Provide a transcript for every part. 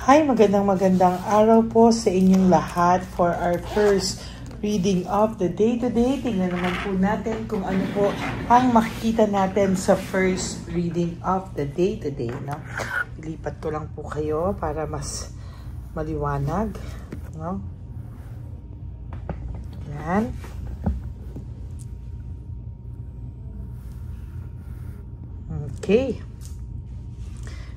Hi, magandang araw po sa inyong lahat for our first reading of the day today. Tingnan naman po natin kung ano po ang makikita natin sa first reading of the day today. No? Ilipat ko lang po kayo para mas maliwanag. No? Yan. Okay.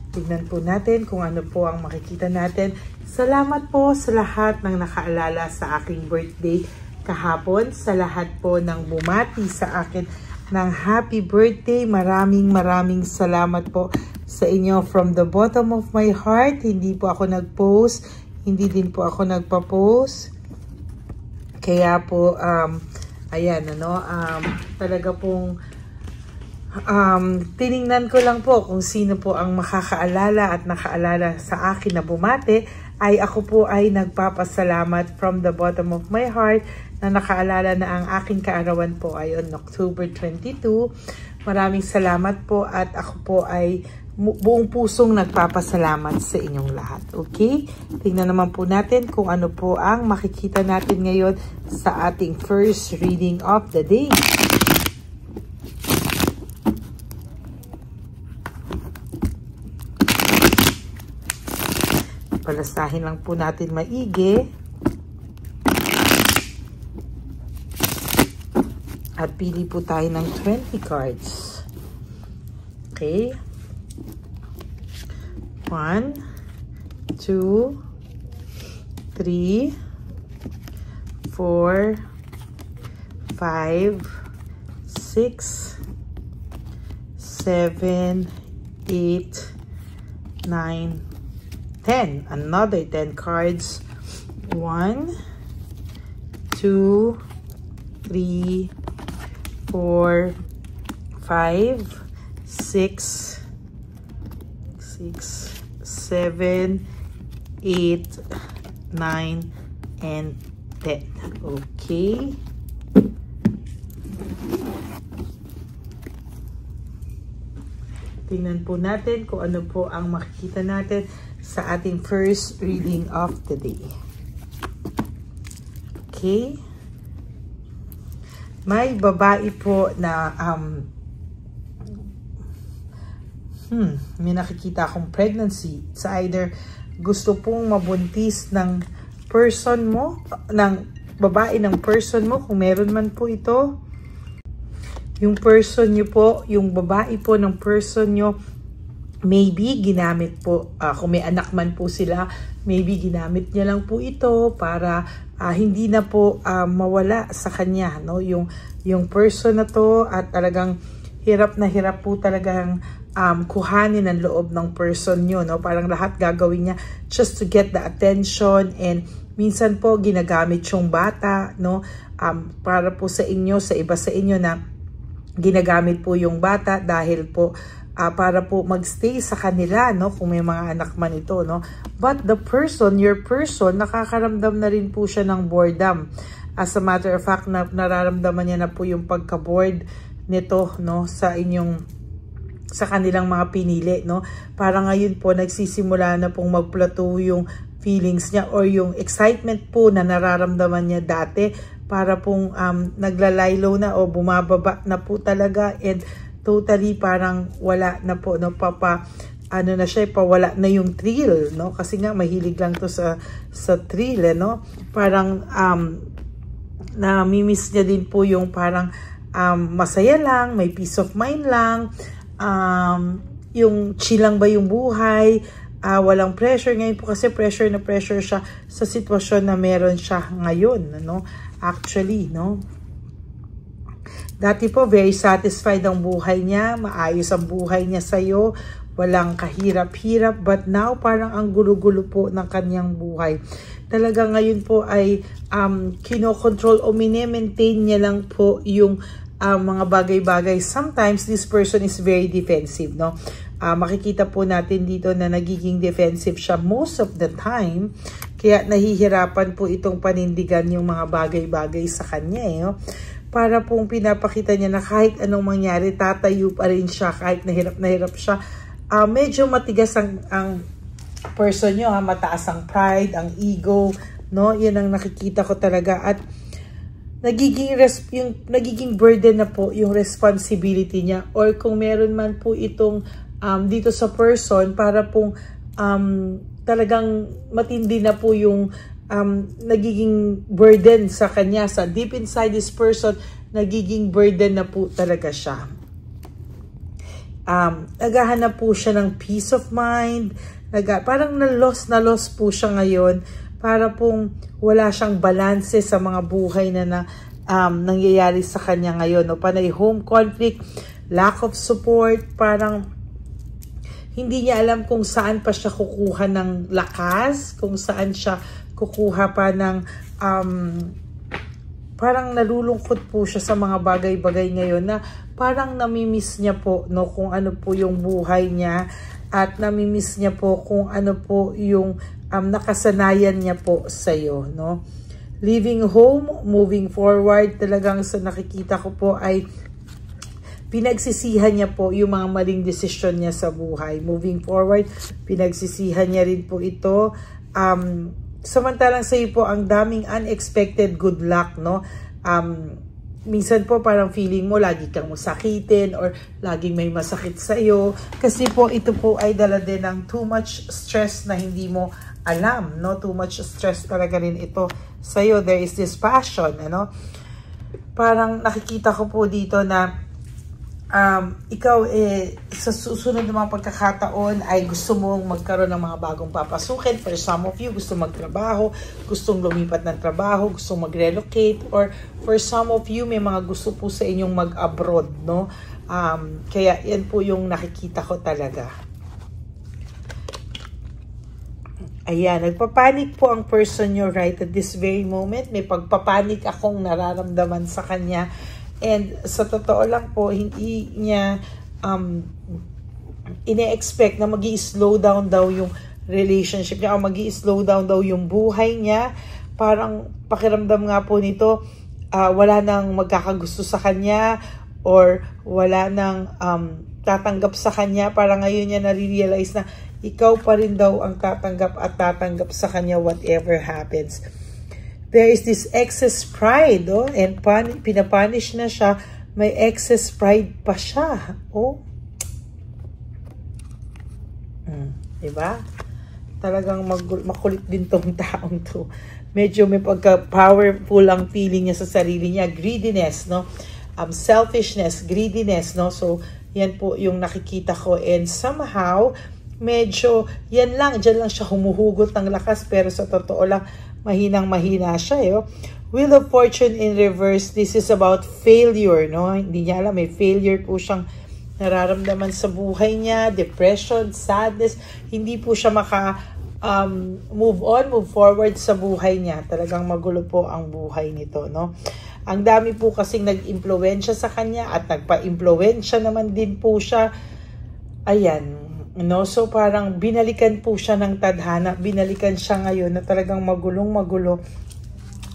Tignan po natin kung ano po ang makikita natin. Salamat po sa lahat ng nakaalala sa aking birthday kahapon. Sa lahat po ng bumati sa akin ng happy birthday. Maraming salamat po sa inyo from the bottom of my heart. Hindi po ako nag-post. Hindi din po ako nagpa-post. Kaya po, ayan, talaga pong tiningnan ko lang po kung sino po ang makakaalala at nakaalala sa akin na bumate. Ay ako po ay nagpapasalamat from the bottom of my heart na nakaalala na ang aking kaarawan po ay on October 22. Maraming salamat po at ako po ay buong pusong nagpapasalamat sa inyong lahat. Okay? Tingnan naman po natin kung ano po ang makikita natin ngayon sa ating first reading of the day. Palasahin lang po natin maigi. At pili po tayo ng 20 cards. Okay. 1, 2, 3, 4, 5, 6, 7, 8, 9, 10. Another 10 cards. 1, 2, 3, 4, 5, 6, 7, 8, 9, and 10. Okay. Tingnan po natin kung ano po ang makikita natin sa ating first reading of the day. Okay. May babae po na may nakikita akong pregnancy. It's either gusto pong mabuntis ng person mo, ng babae ng person mo, kung meron man po ito. Yung person nyo po, yung babae po ng person nyo, maybe ginamit po, kung may anak man po sila, maybe ginamit niya lang po ito para hindi na po mawala sa kanya, no? Yung person na to at talagang hirap na hirap po talagang kuhanin ang loob ng person nyo, no? Parang lahat gagawin niya just to get the attention, and minsan po ginagamit yung bata, no? Para po sa inyo, sa iba sa inyo na ginagamit po yung bata dahil po para po magstay sa kanila, no? Kung may mga anak man ito, no? But the person, your person, nakakaramdam na rin po siya ng boredom. As a matter of fact, nararamdaman niya na po yung pagka-bored nito, no? Sa kanilang mga pinili, no? Para ngayon po, nagsisimula na pong mag-plateau yung feelings niya or yung excitement po na nararamdaman niya dati, para pong naglalaylo na o bumababa na po talaga, and totally parang wala na po, no? Ano na siya, wala na yung thrill, no? Kasi nga mahilig lang to sa thrill, no? Parang namimiss niya din po yung parang masaya lang, may peace of mind lang, yung chill lang ba yung buhay, walang pressure. Ngayon po kasi pressure na pressure siya sa sitwasyon na meron siya ngayon, no? Actually, no? Dati po, very satisfied ang buhay niya, maayos ang buhay niya sa'yo, walang kahirap-hirap, but now parang ang gulo-gulo po ng kanyang buhay. Talaga ngayon po ay kinokontrol o mine-maintain niya lang po yung mga bagay-bagay. Sometimes this person is very defensive, no? Makikita po natin dito na nagiging defensive siya most of the time, kaya nahihirapan po itong panindigan yung mga bagay-bagay sa kanya, no? Para pong pinapakita niya na kahit anong mangyari, tatayo pa rin siya kahit na hirap siya. Medyo matigas ang person nyo, mataas ang pride, ang ego, no? Yan ang nakikita ko talaga. At nagiging burden na po yung responsibility niya, or kung meron man po itong dito sa person, para pong talagang matindi na po yung nagiging burden sa kanya, sa deep inside this person, nagiging burden na po talaga siya. Naghahanap po siya ng peace of mind, parang na-loss po siya ngayon, para pong wala siyang balanse sa mga buhay na nangyayari sa kanya ngayon. No? Panay home conflict, lack of support, parang hindi niya alam kung saan pa siya kukuha ng lakas, kung saan siya kukuha pa ng parang nalulungkot po siya sa mga bagay-bagay ngayon, na parang namimiss niya po, no, kung ano po yung buhay niya, at namimiss niya po kung ano po yung nakasanayan niya po sa iyo, no. Leaving home, moving forward, talagang sa nakikita ko po ay pinagsisihan niya po yung mga maling desisyon niya sa buhay. Moving forward, pinagsisihan niya rin po ito. Samantalang sa iyo po, ang daming unexpected good luck, no? Minsan po parang feeling mo lagi kang masakitin, or laging may masakit sa iyo. Kasi po ito po ay dala din ng too much stress na hindi mo alam, no? Too much stress talaga rin ito sa iyo. There is this passion, ano? Parang nakikita ko po dito na ikaw sa susunod ng mga pagkakataon ay gusto mong magkaroon ng mga bagong papasukin. For some of you, gusto magtrabaho, gustong lumipat ng trabaho, gustong mag-relocate, or for some of you, may mga gusto po sa inyong mag-abroad, no? Kaya yan po yung nakikita ko talaga. Ayan, nagpapanik po ang person nyo right at this very moment. May pagpapanik akong nararamdaman sa kanya. And sa totoo lang po, hindi niya ine-expect na magi-slow down daw yung relationship niya, o magi-slow down daw yung buhay niya. Parang pakiramdam nga po nito, wala nang magkakagusto sa kanya, or wala nang tatanggap sa kanya. Parang ngayon niya nare-realize na ikaw pa rin daw ang tatanggap at tatanggap sa kanya whatever happens. There is this excess pride, oh, and pinapunish na siya, may excess pride pa siya, oh. Diba? Talagang makulit din tong taong to. Medyo may pagka-powerful ang feeling niya sa sarili niya. Greediness, no? Selfishness, greediness, no? So, yan po yung nakikita ko. And somehow, medyo, dyan lang siya humuhugot ng lakas, pero sa totoo lang, mahinang-mahina siya, eh. Wheel of Fortune in reverse, this is about failure, no? Hindi niya alam, may failure po siyang nararamdaman sa buhay niya, depression, sadness, hindi po siya move forward sa buhay niya. Talagang magulo po ang buhay nito, no? Ang dami po kasing nag-impluwensya sa kanya, at nagpa-impluwensya naman din po siya. Ayan, no? So parang binalikan po siya ng tadhana, binalikan siya ngayon na talagang magulong-magulo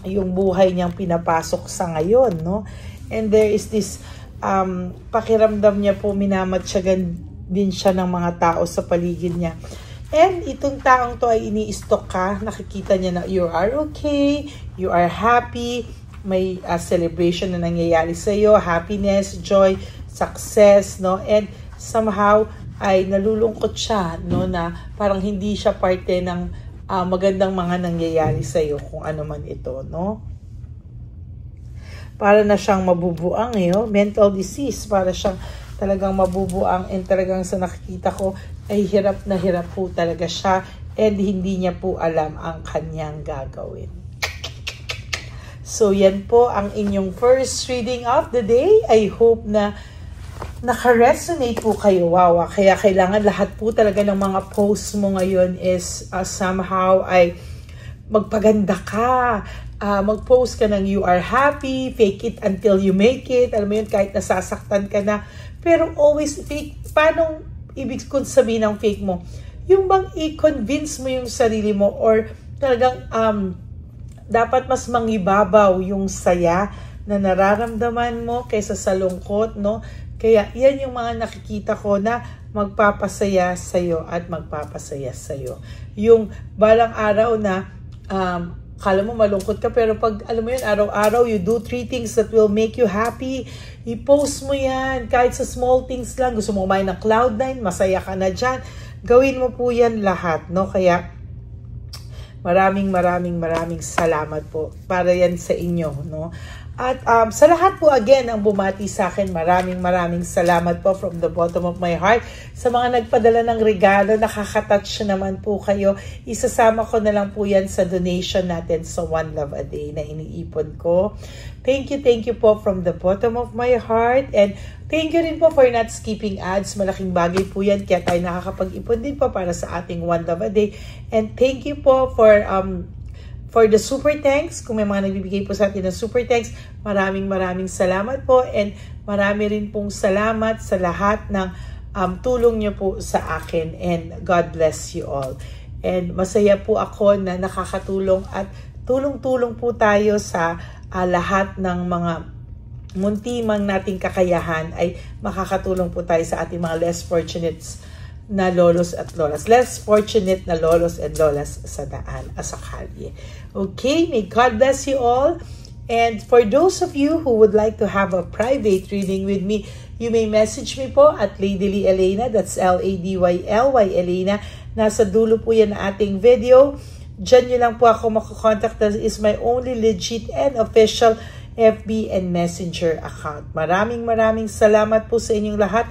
yung buhay niyang pinapasok sa ngayon, no? And there is this pakiramdam niya po, minamatsyagan din siya ng mga tao sa paligid niya. And itong taong to ay ini-stalk ka, nakikita niya na you are okay, you are happy, may celebration na nangyayari sa iyo, happiness, joy, success, no? And somehow ay nalulungkot siya, no, na parang hindi siya parte ng magandang mga nangyayari sa iyo, kung ano man ito, no? Para na siyang mabubuang, mental disease, para siyang talagang mabubuang, and talagang sa nakikita ko ay hirap na hirap po talaga siya, and hindi niya po alam ang kanyang gagawin. So yan po ang inyong first reading of the day. I hope na naka-resonate po kayo. Wow, kaya kailangan lahat po talaga ng mga posts mo ngayon is somehow ay magpaganda ka. Mag-post ka ng you are happy, fake it until you make it. Alam mo yun, kahit nasasaktan ka na. Pero always fake. Paano ibig sabihin ng fake mo? Yung bang i-convince mo yung sarili mo, or talagang dapat mas mangibabaw yung saya na nararamdaman mo kaysa sa lungkot, no? Kaya yan yung mga nakikita ko na magpapasaya sa'yo at magpapasaya sa'yo. Yung balang araw na kala mo malungkot ka, pero pag alam mo yun, araw-araw you do 3 things that will make you happy, i-post mo yan, kahit sa small things lang. Gusto mo kumain ng Cloud9, masaya ka na dyan, gawin mo po yan lahat, no? Kaya maraming salamat po para yan sa inyo, no? At sa lahat po again ang bumati sa akin, maraming salamat po from the bottom of my heart. Sa mga nagpadala ng regalo, nakaka-touch naman po kayo. Isasama ko na lang po yan sa donation natin sa One Love a Day na iniipon ko. Thank you po from the bottom of my heart. And thank you rin po for not skipping ads. Malaking bagay po yan, kaya tayo nakakapag-ipon din po para sa ating One Love a Day. And thank you po for the super thanks. Kung may mga nagbibigay po sa atin ng super thanks, maraming salamat po. And marami rin pong salamat sa lahat ng tulong nyo po sa akin. And God bless you all. And masaya po ako na nakakatulong at tulong-tulong po tayo sa lahat ng mga muntimang nating kakayahan ay makakatulong po tayo sa ating mga less fortunate na lolos at lolas. Less fortunate na lolos and lolas sa daan, sa kalye. Okay, may God bless you all. And for those of you who would like to have a private reading with me, you may message me po at Lady Lee Elena. That's LADYLY Elena. Nasa dulo po yan na ating video. Diyan nyo lang po ako makakontakt. That is my only legit and official FB and Messenger account. Maraming salamat po sa inyong lahat.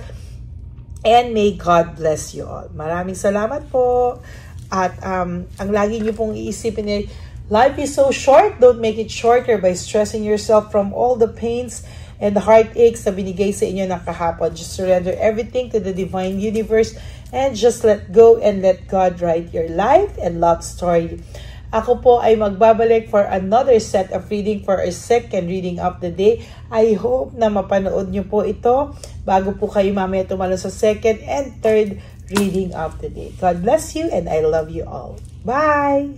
And may God bless you all. Maraming salamat po. At ang lagi nyo pong iisipin ay, life is so short. Don't make it shorter by stressing yourself from all the pains and the heartaches na binigay sa inyo ng kahapon. Just surrender everything to the divine universe and just let go and let God write your life and love story. Ako po ay magbabalik for another set of reading for our second reading of the day. I hope na mapanood nyo po ito bago po kayo mamaya tumalo sa second and third reading of the day. God bless you and I love you all. Bye!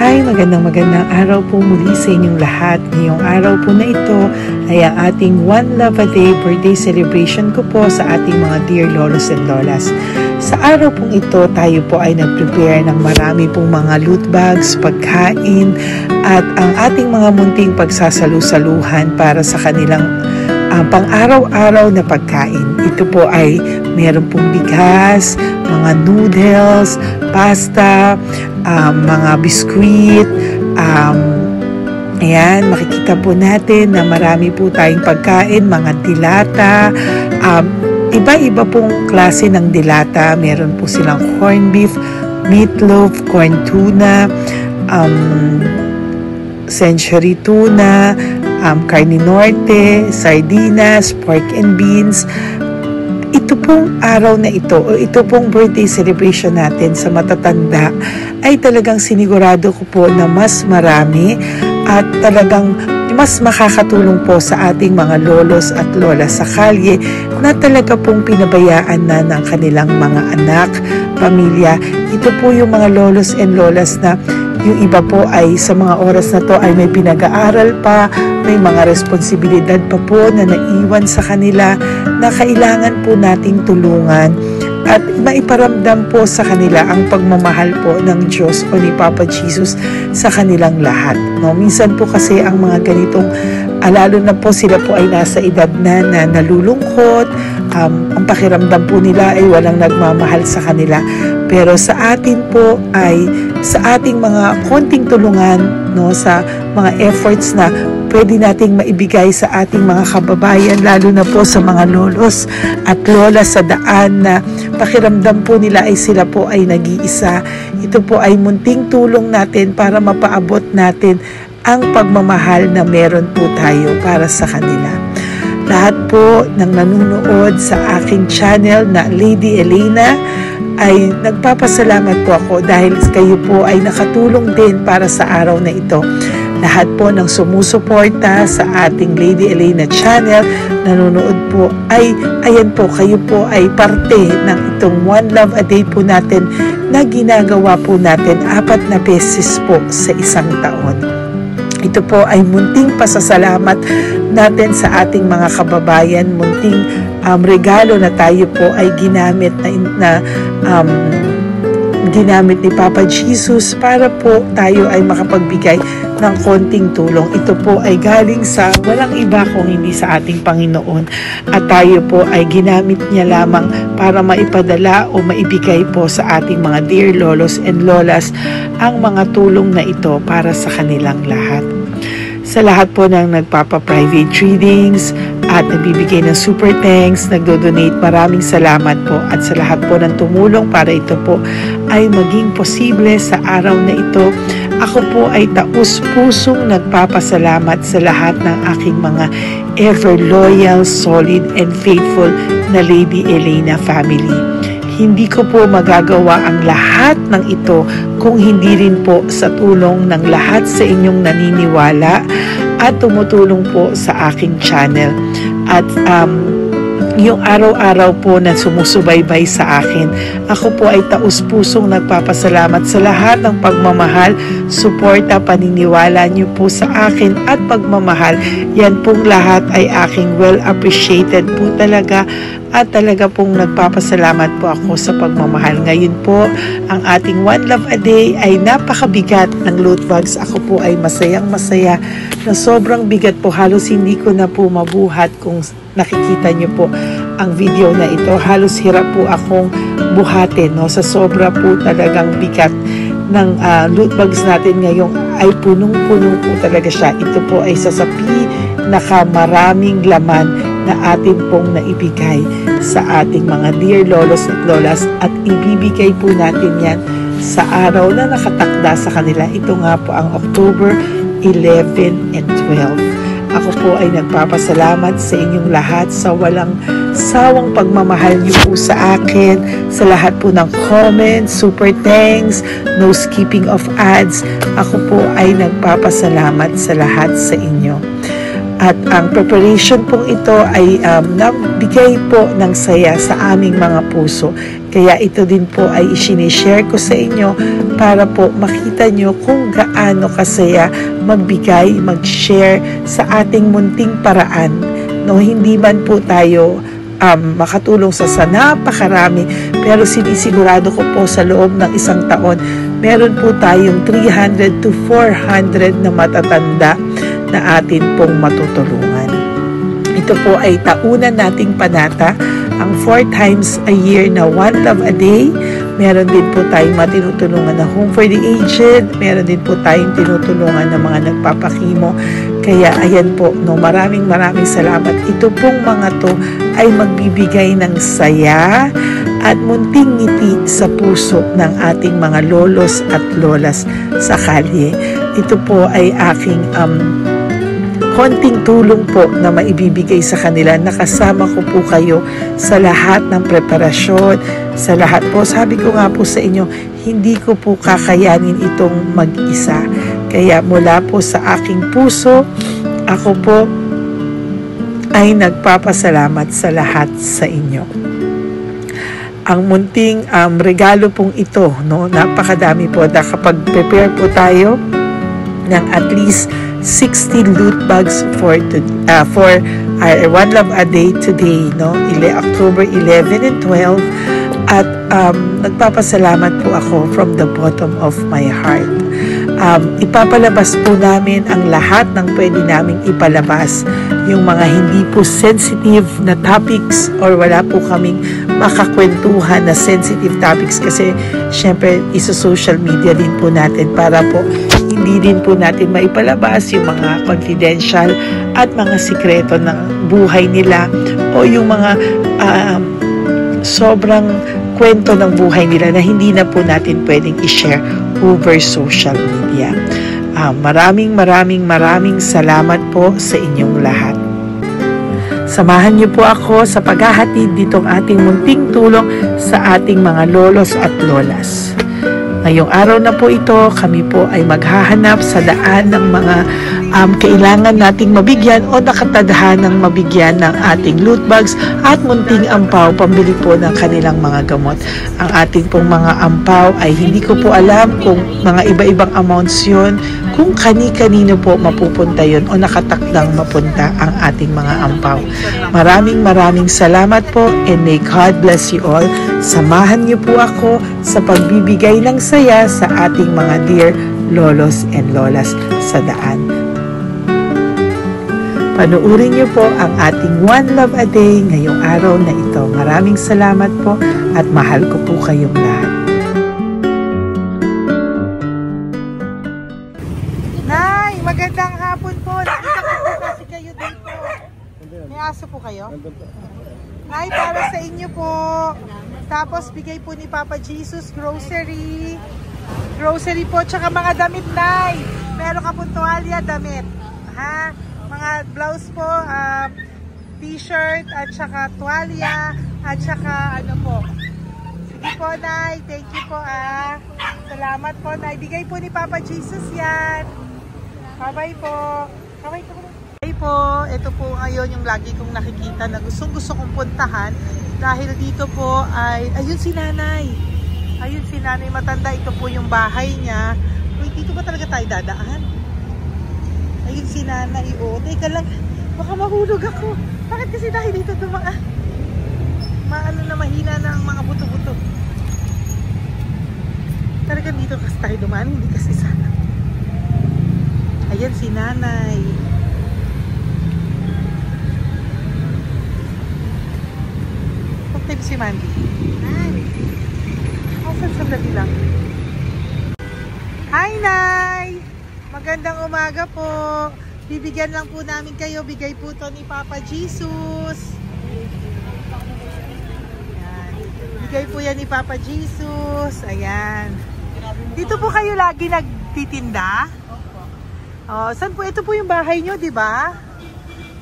Hi, magandang araw po muli sa inyong lahat. Ngayong araw po na ito ay ang ating One Love a Day birthday celebration ko po sa ating mga dear lolos and lolas. Sa araw pong ito, tayo po ay nag-prepare ng marami pong mga loot bags, pagkain, at ang ating mga munting pagsasalu-saluhan para sa kanilang pang-araw-araw na pagkain. Ito po ay meron pong bigas, mga noodles, pasta, mga biskuit, ayan, makikita po natin na marami po tayong pagkain, mga dilata, iba-iba pong klase ng dilata. Meron po silang corned beef, meatloaf, corn tuna, century tuna, carne norte, sardinas, pork and beans. Ito pong araw na ito, o ito pong birthday celebration natin sa matatanda, ay talagang sinigurado ko po na mas marami at talagang mas makakatulong po sa ating mga lolos at lola sa kalye na talaga pong pinabayaan na ng kanilang mga anak, pamilya. Ito po yung mga lolos and lolas na yung iba po ay sa mga oras na to ay may pinag-aaral pa, may mga responsibilidad pa po na naiwan sa kanila na kailangan po nating tulungan at maiparamdam po sa kanila ang pagmamahal po ng Diyos o ni Papa Jesus sa kanilang lahat. No? Minsan po kasi ang mga ganitong, lalo na po sila po ay nasa edad na nalulungkot, ang pakiramdam po nila ay walang nagmamahal sa kanila. Pero sa atin po ay sa ating mga konting tulungan, no, sa mga efforts na pwede nating maibigay sa ating mga kababayan, lalo na po sa mga lolos at lola sa daan na pakiramdam po nila ay sila po ay nag-iisa. Ito po ay munting tulong natin para mapaabot natin ang pagmamahal na meron po tayo para sa kanila. Lahat po ng nanonood sa aking channel na Lady Elena ay nagpapasalamat po ako dahil kayo po ay nakatulong din para sa araw na ito. Lahat po ng sumusuporta sa ating Lady Elena channel, nanonood po ay, ayan po, kayo po ay parte ng itong One Love a Day po natin na ginagawa po natin 4 na beses po sa isang taon. Ito po ay munting pasasalamat natin sa ating mga kababayan, munting regalo na tayo po ay ginamit ginamit ni Papa Jesus para po tayo ay makapagbigay ng konting tulong. Ito po ay galing sa walang iba kung hindi sa ating Panginoon, at tayo po ay ginamit niya lamang para maipadala o maibigay po sa ating mga dear lolos and lolas ang mga tulong na ito para sa kanilang lahat. Sa lahat po ng nagpapa-private readings at nagbibigay ng super thanks, nagdo-donate, maraming salamat po, at sa lahat po ng tumulong para ito po ay maging posible sa araw na ito. Ako po ay taus-pusong nagpapasalamat sa lahat ng aking mga ever loyal, solid, and faithful na Lady Elena family. Hindi ko po magagawa ang lahat ng ito kung hindi rin po sa tulong ng lahat sa inyong naniniwala at tumutulong po sa aking channel. At yung araw-araw po na sumusubaybay sa akin. Ako po ay taus-pusong nagpapasalamat sa lahat ng pagmamahal, suporta, paniniwala niyo po sa akin at pagmamahal. Yan pong lahat ay aking well appreciated po talaga, at talaga pong nagpapasalamat po ako sa pagmamahal. Ngayon po, ang ating One Love a Day ay napakabigat ng loot bags. Ako po ay masayang-masaya na sobrang bigat po. Halos hindi ko na po mabuhat. Kung nakikita nyo po ang video na ito, halos hirap po akong buhatin, no? Sa sobra po talagang bigat ng loot bags natin ngayon ay punong-puno po talaga siya. Ito po ay sasapi nakamaraming laman na atin pong naibigay sa ating mga dear lolos at lolas, at ibibigay po natin yan sa araw na nakatakda sa kanila. Ito nga po ang October 11 and 12. Ako po ay nagpapasalamat sa inyong lahat sa walang sawang pagmamahal niyo po sa akin, sa lahat po ng comments, super thanks, no skipping of ads. Ako po ay nagpapasalamat sa lahat sa inyo. At ang preparation pong ito ay nabigay po ng saya sa aming mga puso. Kaya ito din po ay isinishare ko sa inyo para po makita nyo kung gaano kasaya magbigay, mag-share sa ating munting paraan. No, hindi man po tayo makatulong sa napakarami, pero sinisigurado ko po sa loob ng isang taon, meron po tayong 300 to 400 na matatanda na atin pong matutulungan. Ito po ay taunan nating panata, ang 4 times a year na One Love a Day. Meron din po tayong matinutulungan na Home for the Aged, meron din po tayong tinutulungan ng mga nagpapakimo. Kaya ayan po, no, maraming salamat. Ito pong mga to ay magbibigay ng saya at munting ngiti sa puso ng ating mga lolos at lolas sa kalye. Ito po ay aking konting tulong po na maibibigay sa kanila. Nakasama ko po kayo sa lahat ng preparasyon, sa lahat po. Sabi ko nga po sa inyo, hindi ko po kakayanin itong mag-isa. Kaya mula po sa aking puso, ako po ay nagpapasalamat sa lahat sa inyo. Ang munting regalo pong ito, no, napakadami po. Kapag prepare po tayo ng at least 60 loot bags for our One Love a Day today, no? October 11 and 12. At nagpapasalamat po ako from the bottom of my heart. Ipapalabas po namin ang lahat ng pwede naming ipalabas. Yung mga hindi po sensitive na topics, or wala po kaming makakwentuhan na sensitive topics, kasi syempre isa-social media din po natin para po hindi din po natin maipalabas yung mga confidential at mga sikreto ng buhay nila, o yung mga sobrang kwento ng buhay nila na hindi na po natin pwedeng i-share over social media. Maraming salamat po sa inyong lahat. Samahan niyo po ako sa paghahatid ditong ating munting tulong sa ating mga lolos at lolas. Ngayong araw na po ito, kami po ay maghahanap sa daan ng mga kailangan nating mabigyan o nakatadhanang mabigyan ng ating loot bags at munting ampaw pambili po ng kanilang mga gamot. Ang ating pong mga ampaw ay hindi ko po alam kung mga iba-ibang amounts yun, kung kani-kanino po mapupunta yun o nakatakdang mapunta ang ating mga ampaw. Maraming salamat po, and may God bless you all. Samahan niyo po ako sa pagbibigay ng saya sa ating mga dear lolos and lolas sa daan. Panuurin niyo po ang ating One Love a Day ngayong araw na ito. Maraming salamat po at mahal ko po kayong lahat. Nay, magandang hapon po. Nakita ko po kasi kayo dito. May aso po kayo? Nay, para sa inyo po. Tapos bigay po ni Papa Jesus grocery. Grocery po, tsaka mga damit, Nay. Meron ka po tuwalya, damit. Ha? Mga blouse po, t-shirt, at saka tuwalya, at saka ano po. Sige po, Nay. Thank you po, Salamat po, Nay. Bigay po ni Papa Jesus yan. Bye-bye po. Bye-bye po. Bye po. Ito po ngayon yung lagi kong nakikita na gusto kong puntahan. Dahil dito po ay, ayun si Nanay. Ayun si Nanay matanda. Ito po yung bahay niya. Uy, dito ba talaga tayo dadaan? Ayun si Nanay. O, teka lang. Baka mahulog ako. Bakit kasi dahil dito dumaan? Maano na mahina na ang mga buto-buto. Talagang dito kasi tayo dumaan. Hindi kasi sana. Ayan si Nanay. Si Mandy. Sandali lang. Hi, Nay! Magandang umaga po. Bibigyan lang po namin kayo. Bigay po to ni Papa Jesus. Ayan. Bigay po yan ni Papa Jesus. Ayan. Dito po kayo lagi nagtitinda? Oh, saan po? Ito po yung bahay nyo, di ba?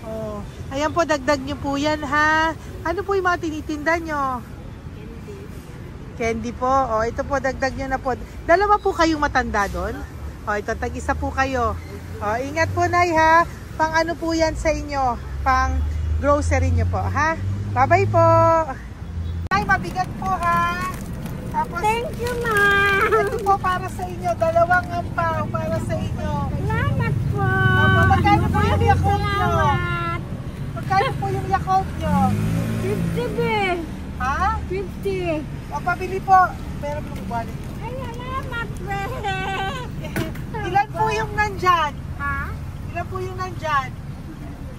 Oh. Ayan po, dagdag nyo po yan, ha? Ano po yung mga tinitinda nyo? Candy po. O, ito po, dagdag nyo na po. Dalawa po kayong matanda doon. O, ito, tag-isa po kayo. O, ingat po, Nay, ha? Pang ano po yan sa inyo? Pang grocery nyo po, ha? Bye-bye po. Nay, mabigat po, ha? Tapos, thank you, Ma. Ito po para sa inyo. Dalawang ampaw para sa inyo. Salamat po. Opo, magkano po yung Yakult nyo? Magkano po yung Yakult nyo? 50 be. Ha? 50. O, pabili po. Meron po wallet. Ay, salamat, be. Ilan po yung nandyan? Ha? Ilan po yung nandyan?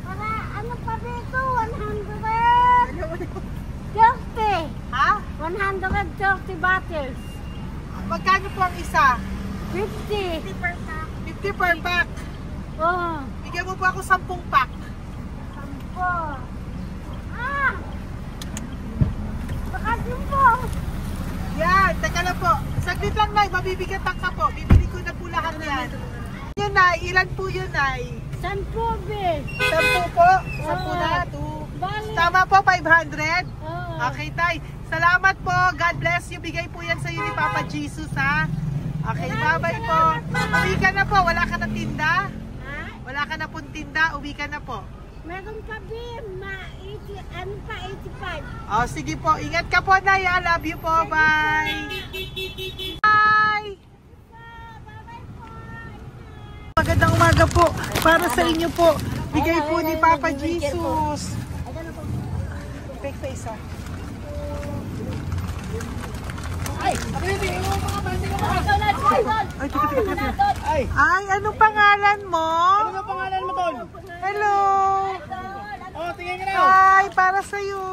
Para, ano pa dito? 130. Ha? 130 bottles. Magkano po ang isa? 50. 50 per pack. 50 per pack. Oo. Bigyan mo po ako 10 pack. 10. Ah! Bakit po? Yan, teka lang po. Saglit lang, Nay. Mabibigatan ka po. Bibili ko na po lahat yan. Yun, Nay. Ilan po yun, Nay? 10 be. 10 po? 10 na. 2. Tama po, 500? Okay, Tay. Salamat po. God bless you. Bigay po yan sa iyo ni Papa Jesus, ha? Okay, bye-bye po. Uwi ka na po. Wala ka na tinda? Wala ka na pong tinda. Uwi ka na po. Meron pa din, ano pa, 85. Oh, sige po. Ingat ka po, Nay. I love you po. Bye. Bye. Magandang umaga po. Para sa inyo po. Bigay po ni Papa Jesus. Fake face, ha? Ay, anong pangalan mo? Ano pangalan mo, Tol? Hello! Oh, tingin ka na. Ay, para sa'yo.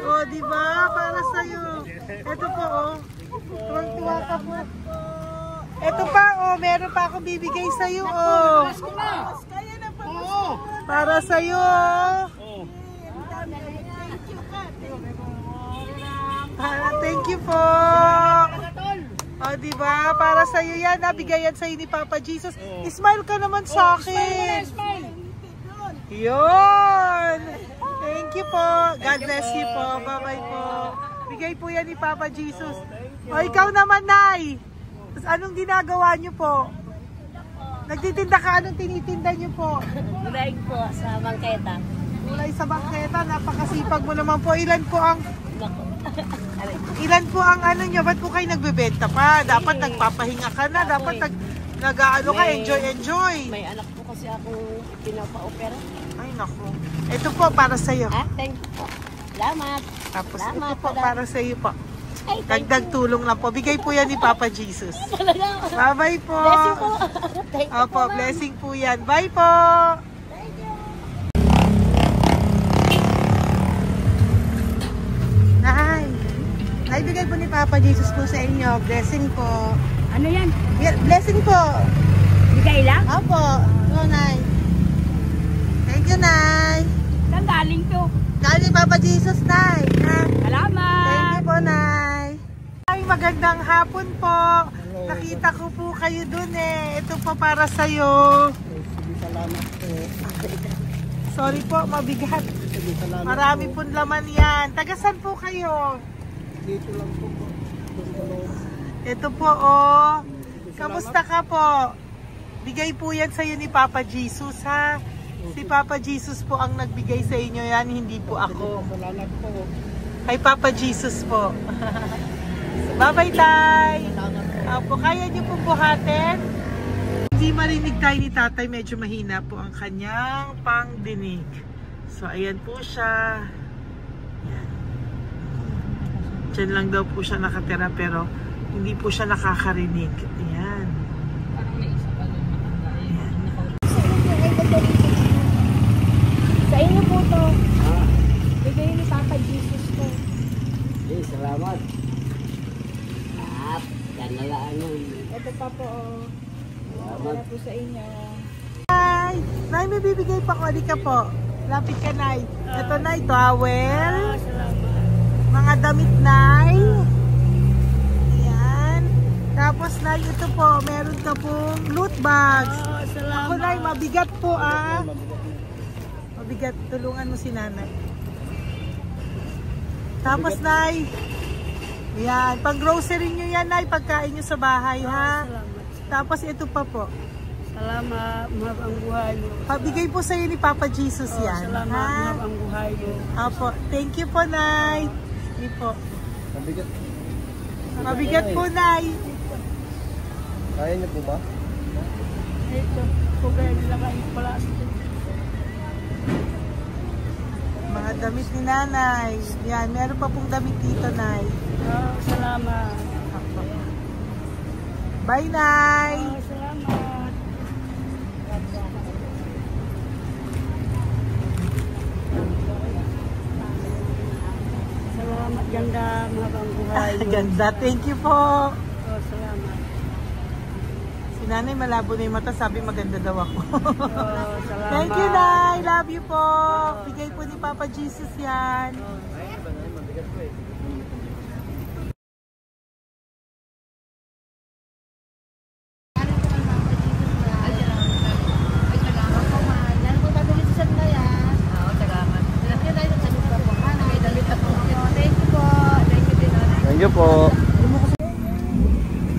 Oh, diba? Para sa'yo. Ito po, oh. Tuwang-tuwa ka po. Ito pa, oh. Meron pa akong bibigay sa'yo, oh. Para sa'yo, oh. Thank you po. O, diba? Para sa'yo yan. Nabigayan sa'yo ni Papa Jesus. Smile ka naman sa akin. Yun. Thank you po. God bless you po. Bye-bye po. Bigay po yan ni Papa Jesus. O ikaw naman, Nay. Tapos anong ginagawa niyo po? Nagtitinda ka, anong tinitinda niyo po? Gulay po sa bangketa. Gulay sa bangketa, napakasipag mo naman po. Ilan po ang ano niyo? Ba't po kayo nagbebenta pa? Dapat nagpapahinga ka na, dapat nag-ano ka, enjoy. May anak po kasi akong pinapa-opera. Ay naku. Ito po para sa iyo. Thank you po. Salamat. Tapos Salamat, ito po para sa iyo po. Ay, Dagdag tulong lang po. Bigay po yan ni Papa Jesus. Bye-bye po. Blessing po. Thank you Opo, po, ma'am. blessing po yan. Bye po. Thank you. Nay, bigay po ni Papa Jesus po sa inyo. Blessing po. Ano yan? Blessing po. Bigay lang? Opo. Oo, Nay. Thank you, Nay. Saan galing to? Galing Papa Jesus, Nay. Ha? Salamat. Thank you po, Nay. Ay, magandang hapon po. Nakita ko po kayo dun eh. Ito po para sa'yo. Salamat po. Sorry po, mabigat. Marami pong laman yan. Tagasan po kayo? Dito lang po po. Ito po, oh. Kamusta ka po? Bigay po yan sa'yo ni Papa Jesus, ha? Si Papa Jesus po ang nagbigay sa inyo yan, hindi po ako. Salamat po. Kay Papa Jesus po. Bye-bye, Tay. Opo, kaya niyo po buhatin? Hindi marinig tayo ni Tatay, medyo mahina po ang kanyang pangdinig. So, ayan po siya. Yan. Diyan lang daw po siya nakatira pero hindi po siya nakakarinig. Ayan. Parang may isa pa doon. Ayan. Sa inyo po to. Bigay ni Papa Jesus to. Salamat. Yan na lang yun. Ito pa po. Para po sa inyo. Nay, Nay, may bibigay pa ko. Ka po. Lapit ka, Nay. Ito, Nay, towel. Salamat. Mga damit, Nay. Ayan. Tapos, Nay, ito po. Meron ka pong loot bags. Salamat. Ako, Nay, mabigat po, ah. Mabigat. Tulungan mo si Nanay. Tapos, Nay. Ayan. Pang-grocery nyo yan, Nay. Pagkain nyo sa bahay, ha? Salamat. Tapos, ito pa po. Salamat. Mahal ang buhay mo. Pabigay po sa iyo ni Papa Jesus yan. Salamat. Mahal ang buhay mo. Apo. Thank you po, Nay. Hindi po. Mabigat. Mabigat po, Nay. Kaya niyo po ba? Ito. Kugay nila kayo pala. Mga damit ni Nanay. Yan. Meron pa pong damit dito, Nay. Salamat. Apo. Bye, Nay. Salamat. Salamat, ganda, mahabang buhay mo. Ganda. Thank you po. Salamat. Si Nanay malabo na yung mata. Sabi maganda daw ako. Salamat. Thank you, Nay. Love you po. Bigay po ni Papa Jesus yan. Mabigat po eh. Thank you po.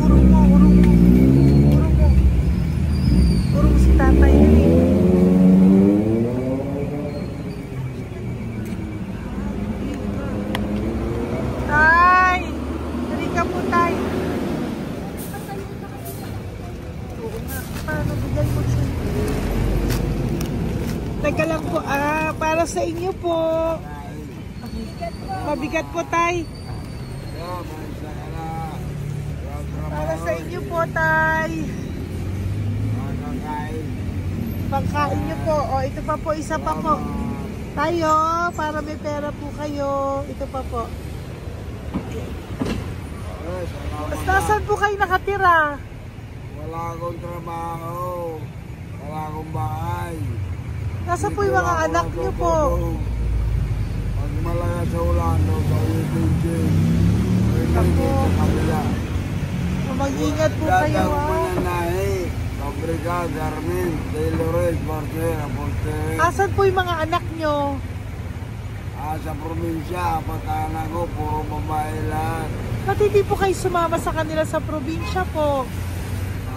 Urong mo. Urong si Tatay yun eh. Tay! Dali ka po, Tay. Oo nga. Paano bigay mo siya? Teka lang po. Para sa inyo po. Mabigat po, Tay. Para sa inyo po, Tay. Pangkain nyo po. O, ito pa po, isa pa po. Tayo, para may pera po kayo. Ito pa po. Nasaan po kayo nakatira? Wala akong trabaho. Wala akong bahay. Nasa po yung mga anak nyo po? Pag malaya sa ulan, sa UPG. Ako. Mag-ingat po kayo, Fabrika, Garmin, Taylorage, Portera, Portera. Asan po yung mga anak nyo? Sa probinsya, pagkaanak ko, puro babae lahat. Ba't hindi po kayo sumama sa kanila sa probinsya po?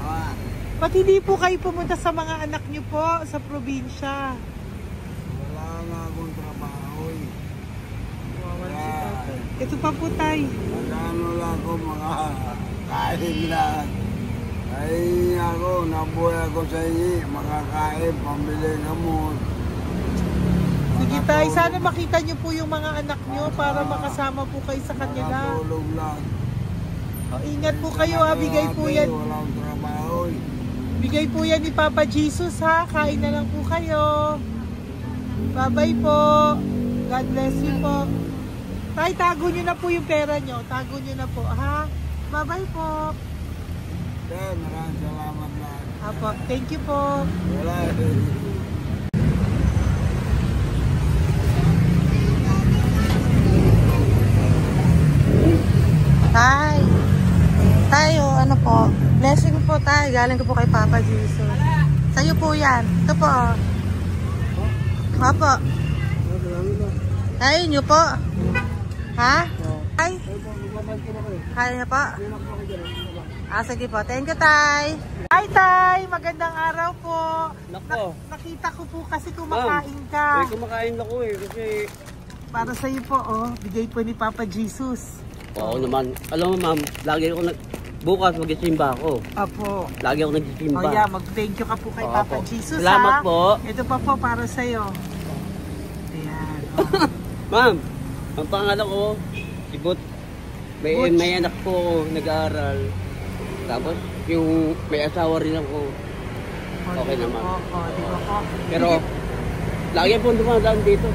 Ah, Ba't hindi po kayo pumunta sa mga anak niyo po sa probinsya? wala nga akong trabaho eh. Ito pa po tay. Magkano lang ako mga kain lang. Ay ako, nabuhay ako sa inyo, makakain, pambili gamot. Sige tay, sana makita niyo po yung mga anak niyo para makasama po kayo sa kanila. Makatulog lang. O, ingat po kayo ha, bigay po yan. Walang trabaho eh. Bigay po yan ni Papa Jesus ha, kain na lang po kayo. Bye-bye po. God bless you po. Tay, tago nyo na po yung pera nyo. Tago nyo na po ha. Bye-bye po. Kaya maraming salamat na. Apo, thank you po. Wala eh. Tay. Tayo, ano po? Blessing po tayo. Galing ko po kay Papa Jesus. Sa'yo po yan. Ito po. Apo. Tayo nyo po. Ha? Tay? Kaya niyo po? Sige po. Thank you, Tay. Hi, Tay. Magandang araw po. Nako. Nakita ko po kasi kumakain ka. Kumakain ako eh kasi Para sa'yo po, oh. Bigay po ni Papa Jesus. oo naman. Alam mo ma'am, lagi ako bukas magsisimba ako. Apo. Lagi ako nagsisimba. Oh, yeah. Mag-thank you ka po kay Oo, Papa po. Jesus, Salamat ha? po. Ito pa po para sa'yo. Ayan. Oh. Ma'am, ang pangalan ko, si Butch. Butch. May anak po ako, nag-aaral. Tapos yung may asawa rin ako. Okay di ba naman. po? Oh, di ba po? Pero lagi po dumadaan dito.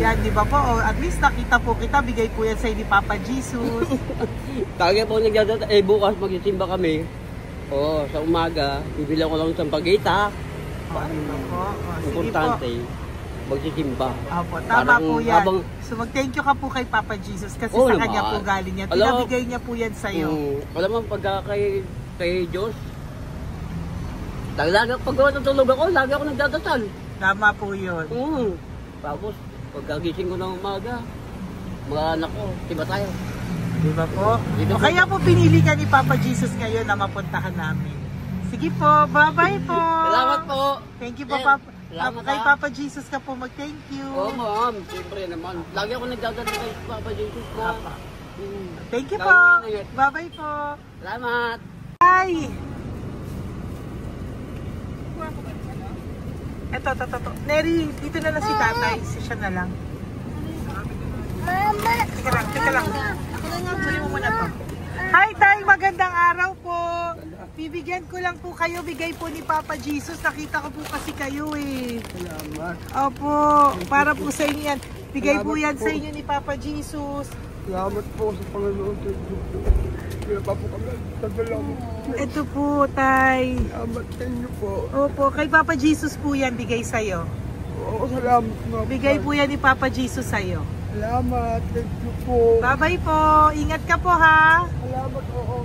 Yan, di ba po? Oh, at least nakita po kita. Bigay po yan sa'yo ni Papa Jesus. Lagi po nagdadaan. Bukas magsisimba kami. Oo, sa umaga, bibili ko lang ng pagita. Oh, di ba po? Oh, sige Importante, magsisimba. Opo, tama Parang po yan. habang- So mag-thank you ka po kay Papa Jesus kasi Oo sa naman. kanya po galing yan. Alam- Pinabigay niya po yan sa'yo. Alam mo, pagka kay Diyos, lagi pag natutulog ako, lagi ako nagdadasal. Tama po yun. Tapos, pagkagising ko ng umaga, mga anak ko, iba tayo. Di ba po? Dito O po. kaya po pinili ka ni Papa Jesus ngayon na mapuntahan namin. Sige po, bye-bye po. Salamat po. Thank you po, Eh, Papa. salamat, Kay ha. Papa Jesus ka po mag-thank you. Oo, ma'am. Siyempre naman. Lagi ako nagdadasal kay Papa Jesus ko. Papa. Mm. Thank you Lagi po. ko ingat. Bye-bye po. Salamat. Bye. Eto. Neri, dito na lang si tatay. Siya na lang. Mama! Teka lang. Tuloy mo muna to. Hi, Tay! Magandang araw po. Bibigyan ko lang po kayo. Bigay po ni Papa Jesus. Nakita ko po kasi kayo eh. Salamat. Opo. Para po sa inyo yan. Bigay po yan sa inyo ni Papa Jesus. Salamat po sa Panginoon sa Diyos po. Kaya pa po kami nagdalaman. Ito po, Tay. Salamat sa inyo po. Opo. Kay Papa Jesus po yan. Bigay sa'yo. Oo, salamat nga. Bigay po yan ni Papa Jesus sa'yo. Salamat. Thank you po. Bye-bye po. Ingat ka po, ha? Salamat po.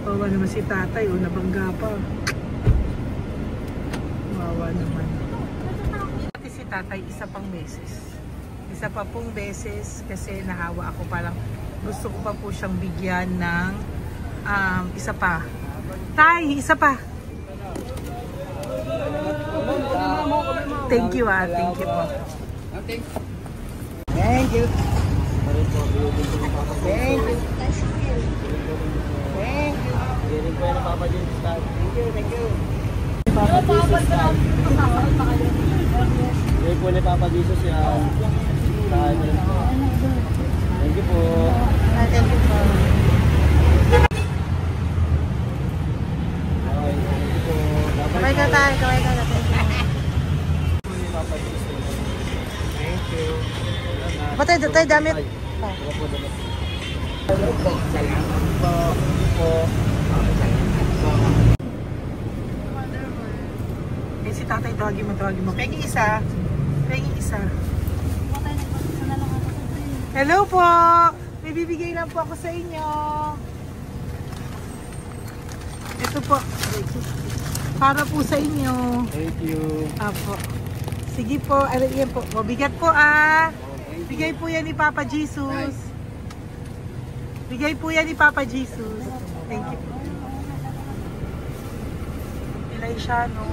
Wawa naman si tatay, o nabangga pa. Wawa naman. Pati si tatay, isa pang beses. Isa pa pong beses kasi nahawa ako, parang gusto ko pa po siyang bigyan ng isa pa. Tay, isa pa. Thank you thank you po. Thank you. Thank you. Hiring ko yan ang Papa Jesus. Thank you. Hiring po ni Papa Jesus yan. Thank you po. Thank you po. Okay, thank you po. Kaway ka tayo, kaway ka tayo. Papa Jesus. Thank you. Patay, tayo damit. Eh, si tatay, tawagin mo. Pengi isa. Hello po! May bibigay lang po ako sa inyo. Ito po. Para po sa inyo. Thank you. Apo. Sige po. Yan po. Mabigat po ah. Bigay po yan ni Papa Jesus. Bigay po yan ni Papa Jesus. Thank you po. Pilay siya, no?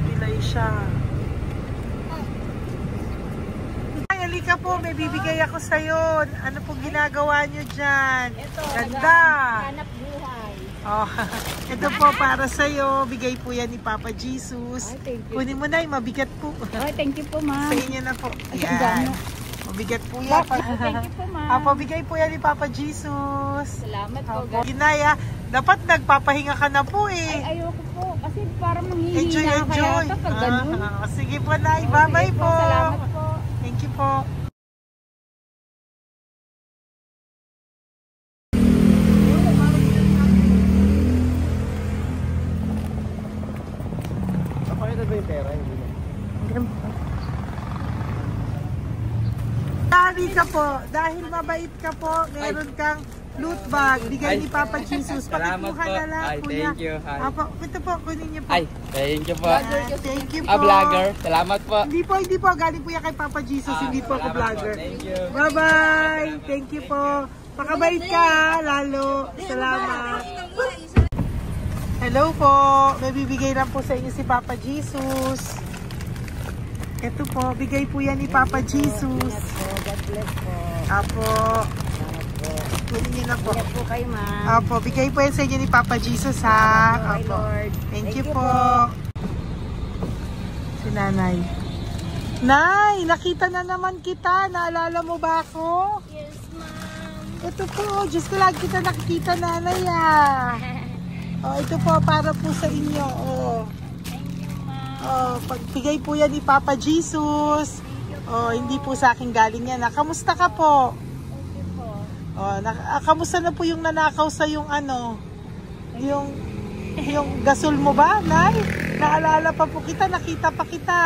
Pilay siya. Ay, halika po. May bibigay ako sa'yo. Ano po ginagawa nyo dyan? Ito, Ganda. hanap buhay. Oh, ito po para sa'yo. Bigay po yan ni Papa Jesus. Ay, thank you. Kunin mo na, mabigat po. Ay, thank you po, ma'am. Sa inyo na po. Ay, Ayan. gano. Mabigat po yan. Thank you po, ma'am. Apo, bigay po yan ni Papa Jesus. Salamat po. Apo. Ginaya, dapat nagpapahinga ka na po eh. Ay, ayoko po. Kasi parang manghihina Enjoy, kaya enjoy. ito pag ganun. Sige po, Nay. Bye-bye Sige po. Salamat po. Thank you po. Pakita ba yung pera? Dali ka po. Dahil mabait ka po, meron kang loot bag. Bigay ni Papa Jesus. Salamat Pakikuha po. na lang, Ay, kuya. thank you. Ay. Apo, ito po, kunin niyo po. Ay, thank you po. Thank you po. Vlogger. Salamat po. Hindi po. Galing po yan kay Papa Jesus. Hindi po ako Salamat vlogger. Thank you. Bye-bye. Thank you po. Pakabait ka, lalo. Salamat. Hello po. May bibigay lang po sa inyo si Papa Jesus. Ito po, bigay po yan ni Papa Jesus. God bless po. Apo. Kunin niyo na po. Ingat po kayo, ma'am. Apo, bigay po yan sa inyo ni Papa Jesus ha. Salamat po, Apo. Lord. Thank you po. Si Nanay. Nay, nakita na naman kita. Naalala mo ba ako? Yes, ma'am. Ito po, Diyos ko lagi kita nakikita, Nanay ah. Oh, ito po, para po sa inyo. Oh. Thank you, ma'am. Oh, pagbigay po yan ni Papa Jesus. Oh, hindi po sa akin galing yan. Kamusta ka po? Thank you po. Oh, kamusta na po yung nanakaw sa yung ano? Yung gasol mo ba, Nay? Naalala pa po kita, nakita pa kita.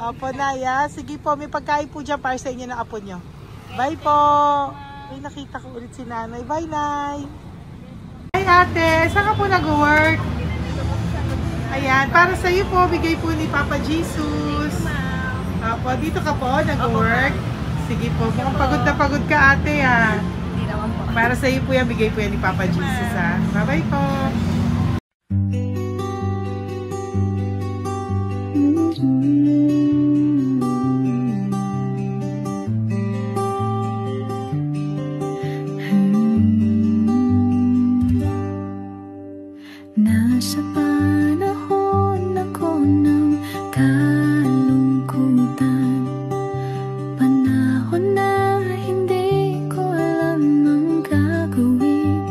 Opo, Nay, ah. Sige po, may pagkain po dyan para sa inyo ng apo nyo. Bye po. Ay, nakita ko ulit si Nanay. Bye, Nay. Hi, ate. Saan ka po nag-work? Ayan, para sa iyo po, bigay po ni Papa Jesus. Opo, dito ka po, nag-work. Sige po, mukhang pagod na pagod ka, ate, ah. Hindi naman po. Para sa iyo po yan, bigay po yan ni Papa Jesus, ha. Bye-bye po. Nasa panahon ako ng kalungkutan, panahon na hindi ko alam ang gagawin.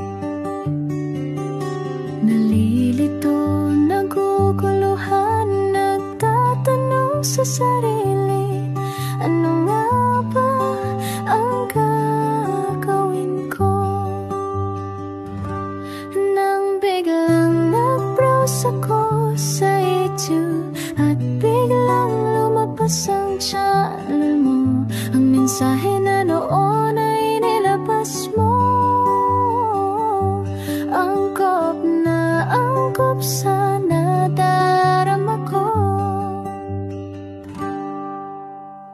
Nalilito, naguguluhan, nagtatanong sa sarili, ano nga ba ang gagawin ko? Nang biglang nag-browse ako sa YouTube at biglang lumabas ang channel mo, ang mensahe na noon ay nilabas mo. Angkop sa nadarama ko.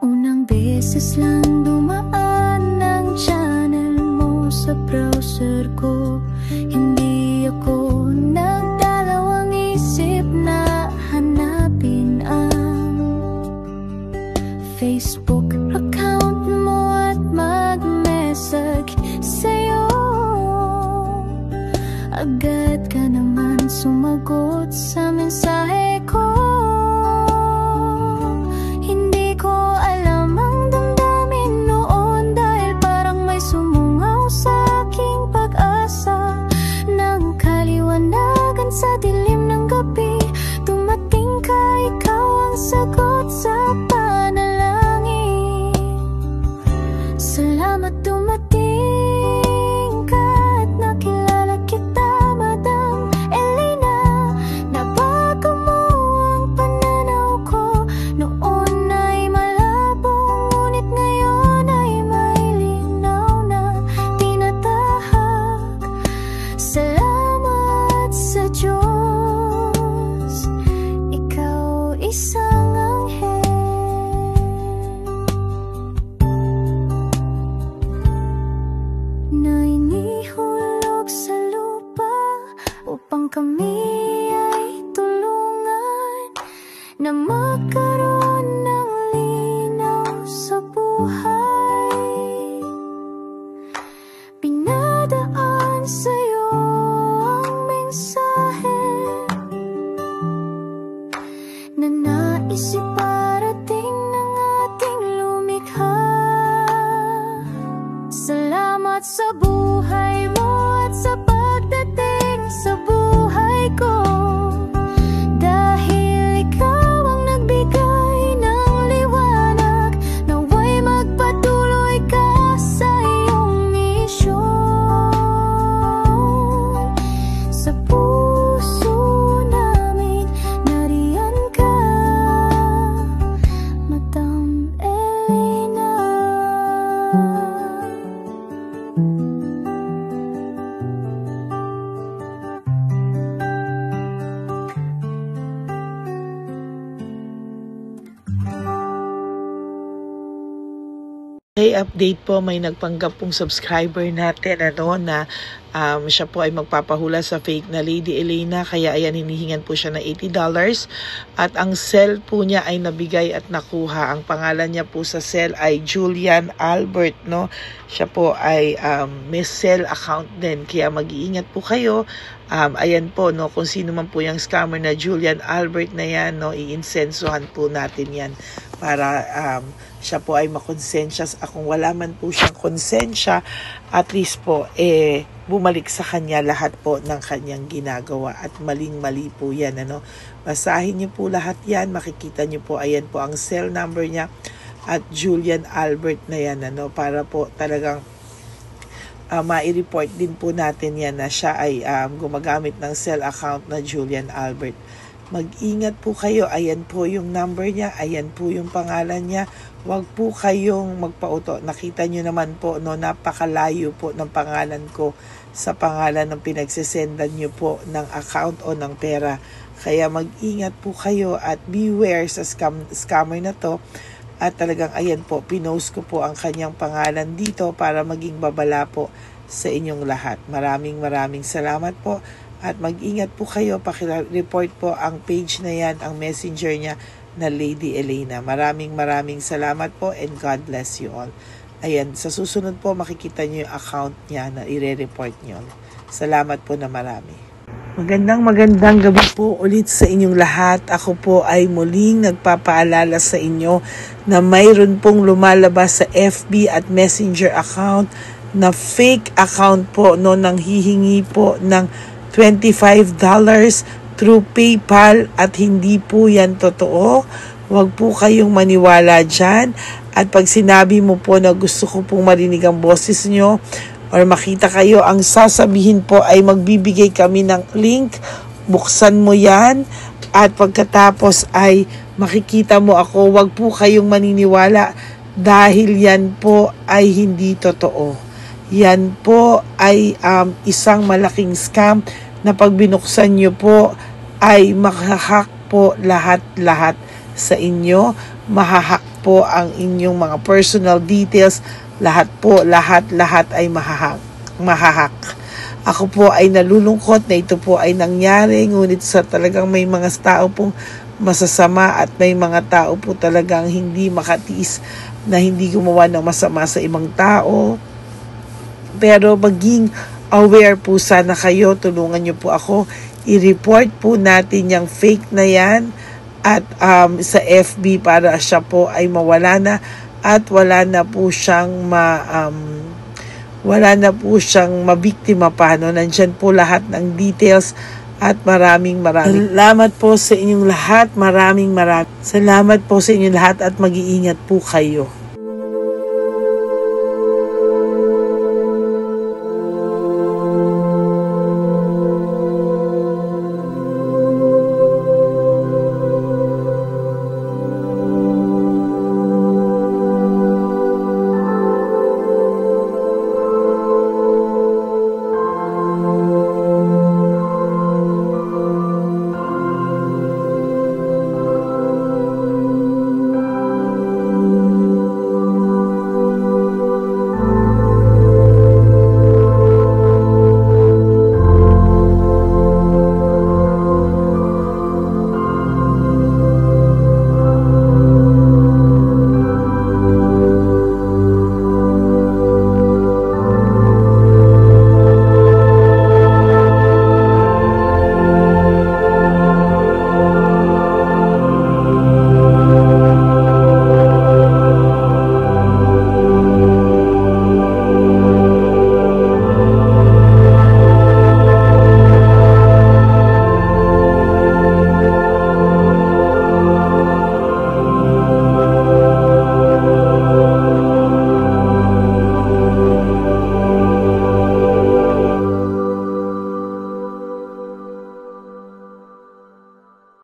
Unang beses lang dumaan ang channel mo sa browser ko. Hindi ako nagdalawang isip na hanapin ang Facebook account mo at mag-message sa'yo. Agad ka naman sumagot sa mensahe ko. Hindi ko alam ang damdamin noon, dahil parang may sumungaw sa aking pag-asa. Nang kaliwanagan sa dilim ng gabi, dumating ka, ikaw ang sagot sa panalangin. Salamat dumating ka at nakilala kita, Madam Elena. Nabago mo ang pananaw ko, noon ay malabo kami ay tulungan na magkaroon ng linaw sa buhay. Pinadaan sa'yo ang mensahe na nais iparating ng ating lumikha. Salamat sa buhay mo at sa pagdating sa buhay ko, dahil ikaw ang nagbigay ng liwanag. Naway magpatuloy ka sa iyong misyon. Sa puso namin nariyan ka, Madam Elena. Okay, update po, may nagpanggap pong subscriber natin na siya po ay magpapahula sa fake na Lady Elena, kaya ayan, hinihingan po siya ng $80 at ang cell po niya ay nabigay at nakuha. Ang pangalan niya po sa cell ay Julian Albert, no? Siya po ay may cell account din, kaya mag-iingat po kayo. Ayan po, no, kung sino man po yung scammer na Julian Albert na yan, no, iinsensuhan po natin yan para siya po ay makonsensya. Kung wala man po siyang konsensya, at least po bumalik sa kanya lahat po ng kanyang ginagawa, at maling-mali po yan, ano. Basahin niyo po lahat yan, makikita niyo po, ayan po ang cell number niya at Julian Albert na yan, ano, para po talagang ma-report din po natin yan na siya ay gumagamit ng cell account na Julian Albert. Mag-ingat po kayo, ayan po yung number niya, ayan po yung pangalan niya. Huwag po kayong magpauto. Nakita nyo naman po, no, napakalayo po ng pangalan ko sa pangalan ng pinagsesendan nyo po ng account o ng pera. Kaya mag-ingat po kayo at beware sa scammer na to. At talagang ayan po, pinost ko po ang kanyang pangalan dito para maging babala po sa inyong lahat. Maraming salamat po. At mag-ingat po kayo, pakireport po ang page na yan, ang messenger niya na Lady Elena. Maraming salamat po and God bless you all. Ayan, sa susunod po makikita niyo yung account niya na ire-report niyo. Salamat po na marami. Magandang gabi po ulit sa inyong lahat. Ako po ay muling nagpapaalala sa inyo na mayroon pong lumalabas sa FB at Messenger account na fake account po, no, nang hihingi po ng $25 through PayPal at hindi po yan totoo. Huwag po kayong maniwala dyan. At pag sinabi mo po na gusto ko pong marinig ang boses nyo or makita kayo, ang sasabihin po ay magbibigay kami ng link. Buksan mo yan at pagkatapos ay makikita mo ako. Huwag po kayong maniniwala dahil yan po ay hindi totoo. Yan po ay isang malaking scam na pag binuksan nyo po ay mahahack po lahat sa inyo. Mahahack po ang inyong mga personal details. Lahat ay mahahack. Ako po ay nalulungkot na ito po ay nangyari, ngunit sa talagang may mga tao pong masasama at may mga tao po talagang hindi makatiis na hindi gumawa ng masama sa ibang tao. Pero maging aware po sana kayo, tulungan nyo po ako, i-report po natin yung fake na yan at sa FB para siya po ay mawala na at wala na po siyang mabiktima pa, no? Nandyan po lahat ng details at maraming salamat po sa inyong lahat. Maraming salamat po sa inyong lahat at mag-iingat po kayo.